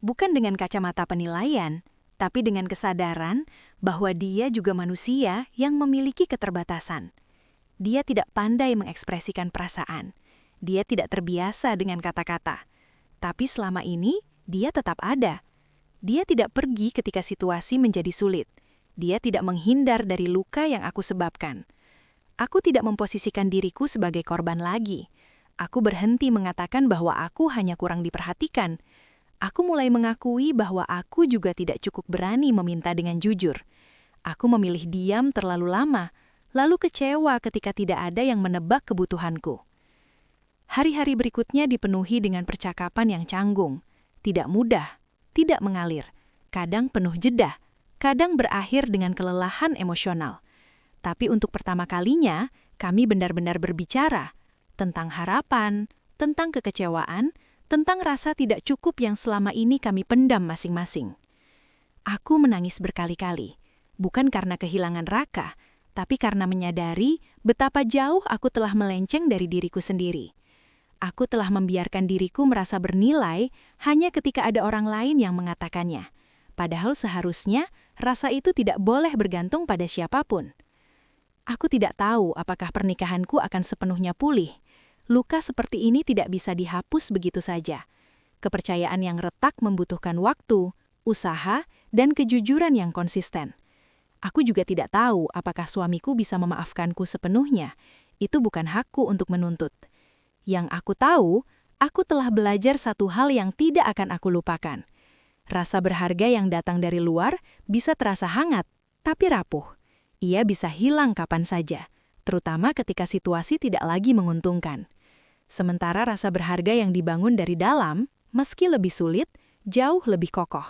A: Bukan dengan kacamata penilaian, tapi dengan kesadaran bahwa dia juga manusia yang memiliki keterbatasan. Dia tidak pandai mengekspresikan perasaan. Dia tidak terbiasa dengan kata-kata. Tapi selama ini, dia tetap ada. Dia tidak pergi ketika situasi menjadi sulit. Dia tidak menghindar dari luka yang aku sebabkan. Aku tidak memposisikan diriku sebagai korban lagi. Aku berhenti mengatakan bahwa aku hanya kurang diperhatikan. Aku mulai mengakui bahwa aku juga tidak cukup berani meminta dengan jujur. Aku memilih diam terlalu lama, lalu kecewa ketika tidak ada yang menebak kebutuhanku. Hari-hari berikutnya dipenuhi dengan percakapan yang canggung, tidak mudah, tidak mengalir, kadang penuh jeda, kadang berakhir dengan kelelahan emosional. Tapi untuk pertama kalinya, kami benar-benar berbicara tentang harapan, tentang kekecewaan, tentang rasa tidak cukup yang selama ini kami pendam masing-masing. Aku menangis berkali-kali, bukan karena kehilangan Raka, tapi karena menyadari betapa jauh aku telah melenceng dari diriku sendiri. Aku telah membiarkan diriku merasa bernilai hanya ketika ada orang lain yang mengatakannya. Padahal seharusnya rasa itu tidak boleh bergantung pada siapapun. Aku tidak tahu apakah pernikahanku akan sepenuhnya pulih. Luka seperti ini tidak bisa dihapus begitu saja. Kepercayaan yang retak membutuhkan waktu, usaha, dan kejujuran yang konsisten. Aku juga tidak tahu apakah suamiku bisa memaafkanku sepenuhnya. Itu bukan hakku untuk menuntut. Yang aku tahu, aku telah belajar satu hal yang tidak akan aku lupakan. Rasa berharga yang datang dari luar bisa terasa hangat, tapi rapuh. Ia bisa hilang kapan saja, terutama ketika situasi tidak lagi menguntungkan. Sementara rasa berharga yang dibangun dari dalam, meski lebih sulit, jauh lebih kokoh.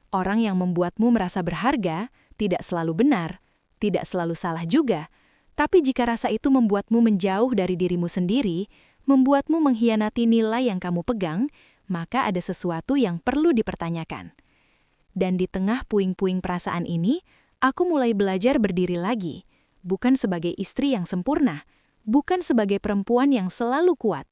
A: Orang yang membuatmu merasa berharga tidak selalu benar, tidak selalu salah juga, tapi jika rasa itu membuatmu menjauh dari dirimu sendiri, membuatmu mengkhianati nilai yang kamu pegang, maka ada sesuatu yang perlu dipertanyakan. Dan di tengah puing-puing perasaan ini, aku mulai belajar berdiri lagi, bukan sebagai istri yang sempurna, bukan sebagai perempuan yang selalu kuat,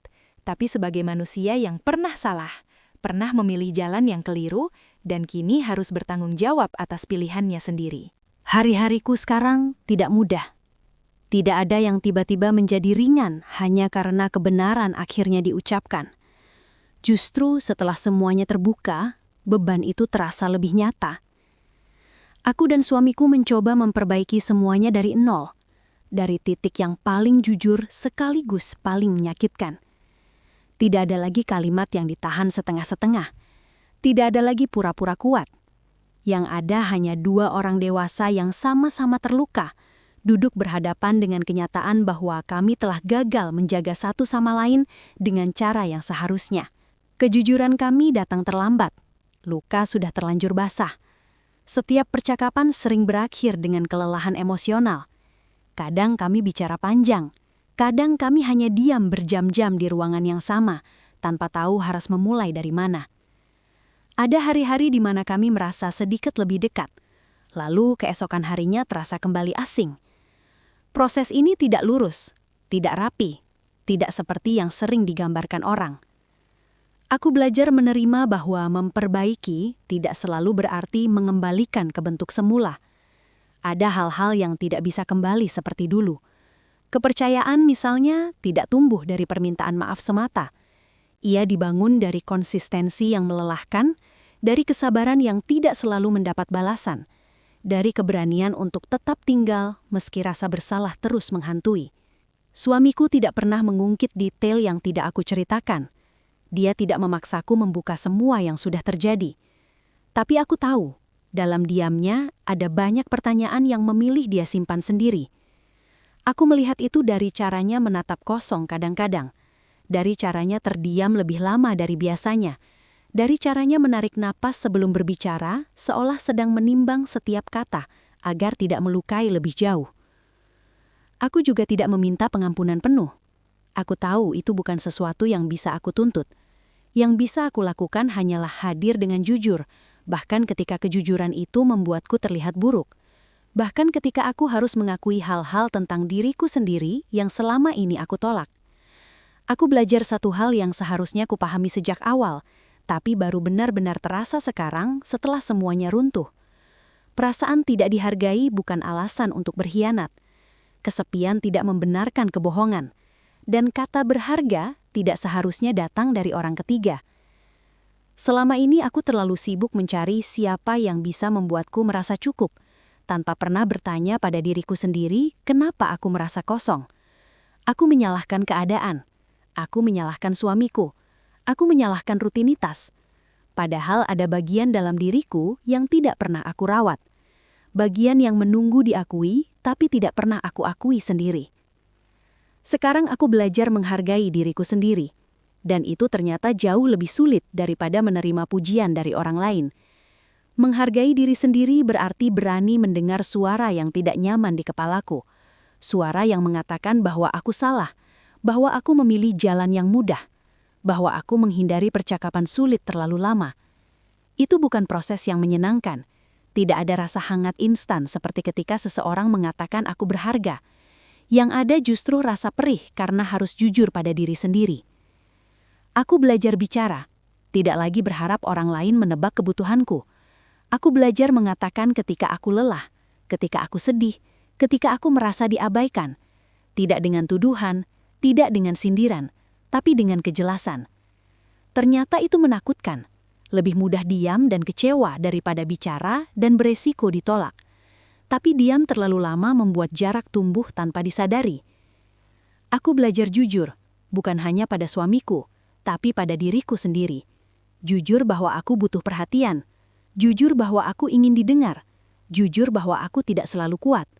A: tapi sebagai manusia yang pernah salah, pernah memilih jalan yang keliru, dan kini harus bertanggung jawab atas pilihannya sendiri.
C: Hari-hariku sekarang tidak mudah. Tidak ada yang tiba-tiba menjadi ringan hanya karena kebenaran akhirnya diucapkan. Justru setelah semuanya terbuka, beban itu terasa lebih nyata. Aku dan suamiku mencoba memperbaiki semuanya dari nol.
A: dari titik yang paling jujur sekaligus paling menyakitkan. Tidak ada lagi kalimat yang ditahan setengah-setengah. Tidak ada lagi pura-pura kuat. Yang ada hanya dua orang dewasa yang sama-sama terluka, duduk berhadapan dengan kenyataan bahwa kami telah gagal menjaga satu sama lain dengan cara yang seharusnya. Kejujuran kami datang terlambat. Luka sudah terlanjur basah. Setiap percakapan sering berakhir dengan kelelahan emosional. Kadang kami bicara panjang. Kadang kami hanya diam berjam-jam di ruangan yang sama, tanpa tahu harus memulai dari mana. Ada hari-hari di mana kami merasa sedikit lebih dekat. Lalu keesokan harinya terasa kembali asing. Proses ini tidak lurus, tidak rapi, tidak seperti yang sering digambarkan orang. Aku belajar menerima bahwa memperbaiki tidak selalu berarti mengembalikan ke bentuk semula. Ada hal-hal yang tidak bisa kembali seperti dulu. Kepercayaan misalnya tidak tumbuh dari permintaan maaf semata. Ia dibangun dari konsistensi yang melelahkan, dari kesabaran yang tidak selalu mendapat balasan, dari keberanian untuk tetap tinggal meski rasa bersalah terus menghantui. Suamiku tidak pernah mengungkit detail yang tidak aku ceritakan. Dia tidak memaksaku membuka semua yang sudah terjadi. Tapi aku tahu, dalam diamnya ada banyak pertanyaan yang memilih dia simpan sendiri. Aku melihat itu dari caranya menatap kosong kadang-kadang, dari caranya terdiam lebih lama dari biasanya, dari caranya menarik napas sebelum berbicara seolah sedang menimbang setiap kata agar tidak melukai lebih jauh. Aku juga tidak meminta pengampunan penuh. Aku tahu itu bukan sesuatu yang bisa aku tuntut. Yang bisa aku lakukan hanyalah hadir dengan jujur, bahkan ketika kejujuran itu membuatku terlihat buruk. Bahkan ketika aku harus mengakui hal-hal tentang diriku sendiri yang selama ini aku tolak. Aku belajar satu hal yang seharusnya kupahami sejak awal, tapi baru benar-benar terasa sekarang setelah semuanya runtuh. Perasaan tidak dihargai bukan alasan untuk berkhianat. Kesepian tidak membenarkan kebohongan. Dan kata berharga tidak seharusnya datang dari orang ketiga. Selama ini aku terlalu sibuk mencari siapa yang bisa membuatku merasa cukup, tanpa pernah bertanya pada diriku sendiri kenapa aku merasa kosong. Aku menyalahkan keadaan. Aku menyalahkan suamiku. Aku menyalahkan rutinitas. Padahal ada bagian dalam diriku yang tidak pernah aku rawat. Bagian yang menunggu diakui, tapi tidak pernah aku akui sendiri. Sekarang aku belajar menghargai diriku sendiri. Dan itu ternyata jauh lebih sulit daripada menerima pujian dari orang lain. Menghargai diri sendiri berarti berani mendengar suara yang tidak nyaman di kepalaku. Suara yang mengatakan bahwa aku salah, bahwa aku memilih jalan yang mudah, bahwa aku menghindari percakapan sulit terlalu lama. Itu bukan proses yang menyenangkan. Tidak ada rasa hangat instan seperti ketika seseorang mengatakan aku berharga. Yang ada justru rasa perih karena harus jujur pada diri sendiri. Aku belajar bicara, tidak lagi berharap orang lain menebak kebutuhanku. Aku belajar mengatakan ketika aku lelah, ketika aku sedih, ketika aku merasa diabaikan. Tidak dengan tuduhan, tidak dengan sindiran, tapi dengan kejelasan. Ternyata itu menakutkan. Lebih mudah diam dan kecewa daripada bicara dan beresiko ditolak. Tapi diam terlalu lama membuat jarak tumbuh tanpa disadari. Aku belajar jujur, bukan hanya pada suamiku, tapi pada diriku sendiri. Jujur bahwa aku butuh perhatian. Jujur bahwa aku ingin didengar. Jujur bahwa aku tidak selalu kuat.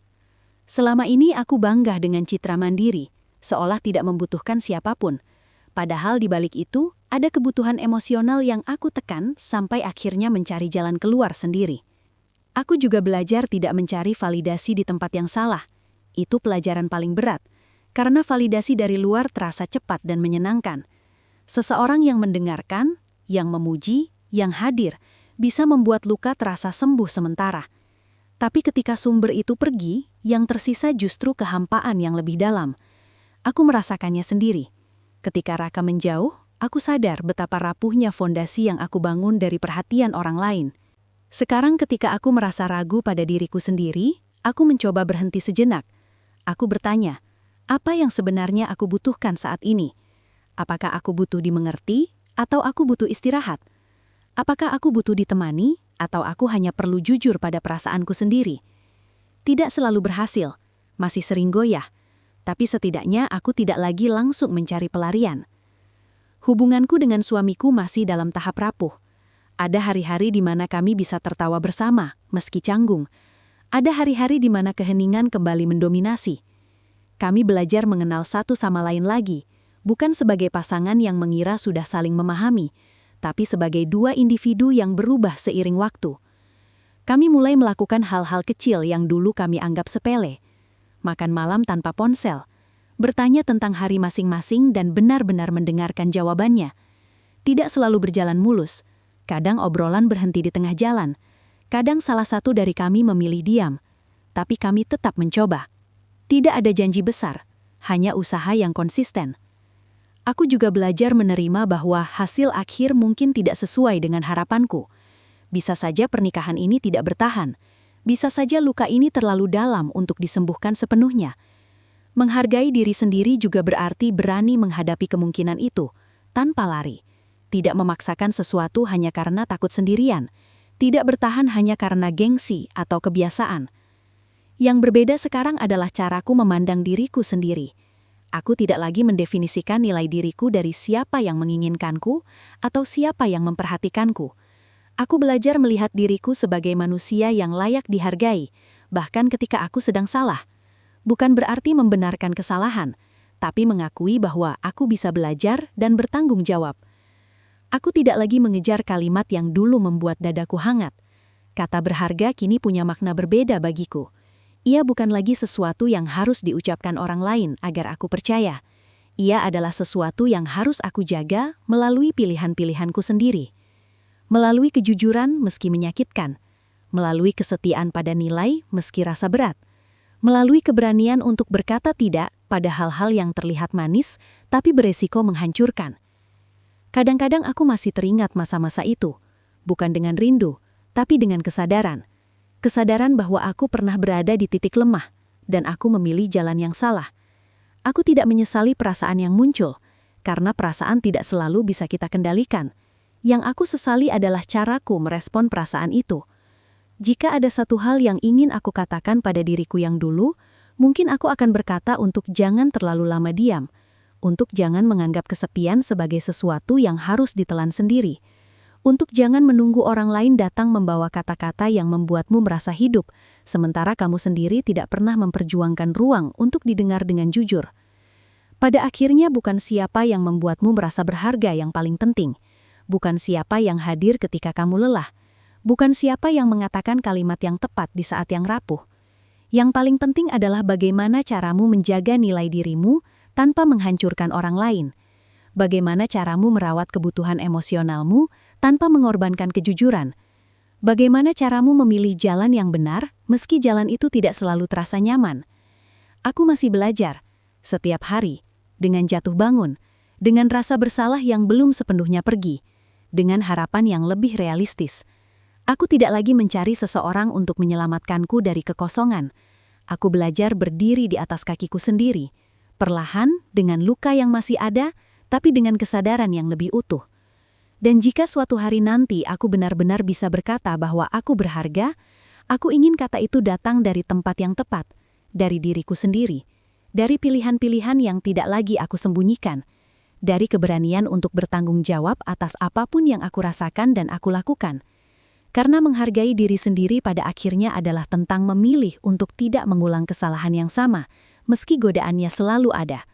A: Selama ini aku bangga dengan citra mandiri, seolah tidak membutuhkan siapapun. Padahal di balik itu, ada kebutuhan emosional yang aku tekan sampai akhirnya mencari jalan keluar sendiri. Aku juga belajar tidak mencari validasi di tempat yang salah. Itu pelajaran paling berat, karena validasi dari luar terasa cepat dan menyenangkan. Seseorang yang mendengarkan, yang memuji, yang hadir, bisa membuat luka terasa sembuh sementara. Tapi ketika sumber itu pergi, yang tersisa justru kehampaan yang lebih dalam. Aku merasakannya sendiri. Ketika Raka menjauh, aku sadar betapa rapuhnya fondasi yang aku bangun dari perhatian orang lain. Sekarang ketika aku merasa ragu pada diriku sendiri, aku mencoba berhenti sejenak. Aku bertanya, apa yang sebenarnya aku butuhkan saat ini? Apakah aku butuh dimengerti, atau aku butuh istirahat? Apakah aku butuh ditemani, atau aku hanya perlu jujur pada perasaanku sendiri? Tidak selalu berhasil, masih sering goyah, tapi setidaknya aku tidak lagi langsung mencari pelarian. Hubunganku dengan suamiku masih dalam tahap rapuh. Ada hari-hari di mana kami bisa tertawa bersama, meski canggung. Ada hari-hari di mana keheningan kembali mendominasi. Kami belajar mengenal satu sama lain lagi, bukan sebagai pasangan yang mengira sudah saling memahami, tapi sebagai dua individu yang berubah seiring waktu. Kami mulai melakukan hal-hal kecil yang dulu kami anggap sepele. Makan malam tanpa ponsel, bertanya tentang hari masing-masing dan benar-benar mendengarkan jawabannya. Tidak selalu berjalan mulus, kadang obrolan berhenti di tengah jalan, kadang salah satu dari kami memilih diam, tapi kami tetap mencoba. Tidak ada janji besar, hanya usaha yang konsisten. Aku juga belajar menerima bahwa hasil akhir mungkin tidak sesuai dengan harapanku. Bisa saja pernikahan ini tidak bertahan, bisa saja luka ini terlalu dalam untuk disembuhkan sepenuhnya. Menghargai diri sendiri juga berarti berani menghadapi kemungkinan itu, tanpa lari. Tidak memaksakan sesuatu hanya karena takut sendirian. Tidak bertahan hanya karena gengsi atau kebiasaan. Yang berbeda sekarang adalah caraku memandang diriku sendiri. Aku tidak lagi mendefinisikan nilai diriku dari siapa yang menginginkanku atau siapa yang memperhatikanku. Aku belajar melihat diriku sebagai manusia yang layak dihargai, bahkan ketika aku sedang salah. Bukan berarti membenarkan kesalahan, tapi mengakui bahwa aku bisa belajar dan bertanggung jawab. Aku tidak lagi mengejar kalimat yang dulu membuat dadaku hangat. Kata berharga kini punya makna berbeda bagiku. Ia bukan lagi sesuatu yang harus diucapkan orang lain agar aku percaya. Ia adalah sesuatu yang harus aku jaga melalui pilihan-pilihanku sendiri. Melalui kejujuran meski menyakitkan. Melalui kesetiaan pada nilai meski rasa berat. Melalui keberanian untuk berkata tidak pada hal-hal yang terlihat manis tapi beresiko menghancurkan. Kadang-kadang aku masih teringat masa-masa itu, bukan dengan rindu, tapi dengan kesadaran. Kesadaran bahwa aku pernah berada di titik lemah, dan aku memilih jalan yang salah. Aku tidak menyesali perasaan yang muncul, karena perasaan tidak selalu bisa kita kendalikan. Yang aku sesali adalah caraku merespon perasaan itu. Jika ada satu hal yang ingin aku katakan pada diriku yang dulu, mungkin aku akan berkata untuk jangan terlalu lama diam, untuk jangan menganggap kesepian sebagai sesuatu yang harus ditelan sendiri, untuk jangan menunggu orang lain datang membawa kata-kata yang membuatmu merasa hidup, sementara kamu sendiri tidak pernah memperjuangkan ruang untuk didengar dengan jujur. Pada akhirnya bukan siapa yang membuatmu merasa berharga yang paling penting, bukan siapa yang hadir ketika kamu lelah, bukan siapa yang mengatakan kalimat yang tepat di saat yang rapuh. Yang paling penting adalah bagaimana caramu menjaga nilai dirimu tanpa menghancurkan orang lain. Bagaimana caramu merawat kebutuhan emosionalmu tanpa mengorbankan kejujuran. Bagaimana caramu memilih jalan yang benar meski jalan itu tidak selalu terasa nyaman. Aku masih belajar, setiap hari, dengan jatuh bangun, dengan rasa bersalah yang belum sepenuhnya pergi, dengan harapan yang lebih realistis. Aku tidak lagi mencari seseorang untuk menyelamatkanku dari kekosongan. Aku belajar berdiri di atas kakiku sendiri, perlahan dengan luka yang masih ada, tapi dengan kesadaran yang lebih utuh. Dan jika suatu hari nanti aku benar-benar bisa berkata bahwa aku berharga, aku ingin kata itu datang dari tempat yang tepat, dari diriku sendiri, dari pilihan-pilihan yang tidak lagi aku sembunyikan, dari keberanian untuk bertanggung jawab atas apapun yang aku rasakan dan aku lakukan. Karena menghargai diri sendiri pada akhirnya adalah tentang memilih untuk tidak mengulang kesalahan yang sama, meski godaannya selalu ada.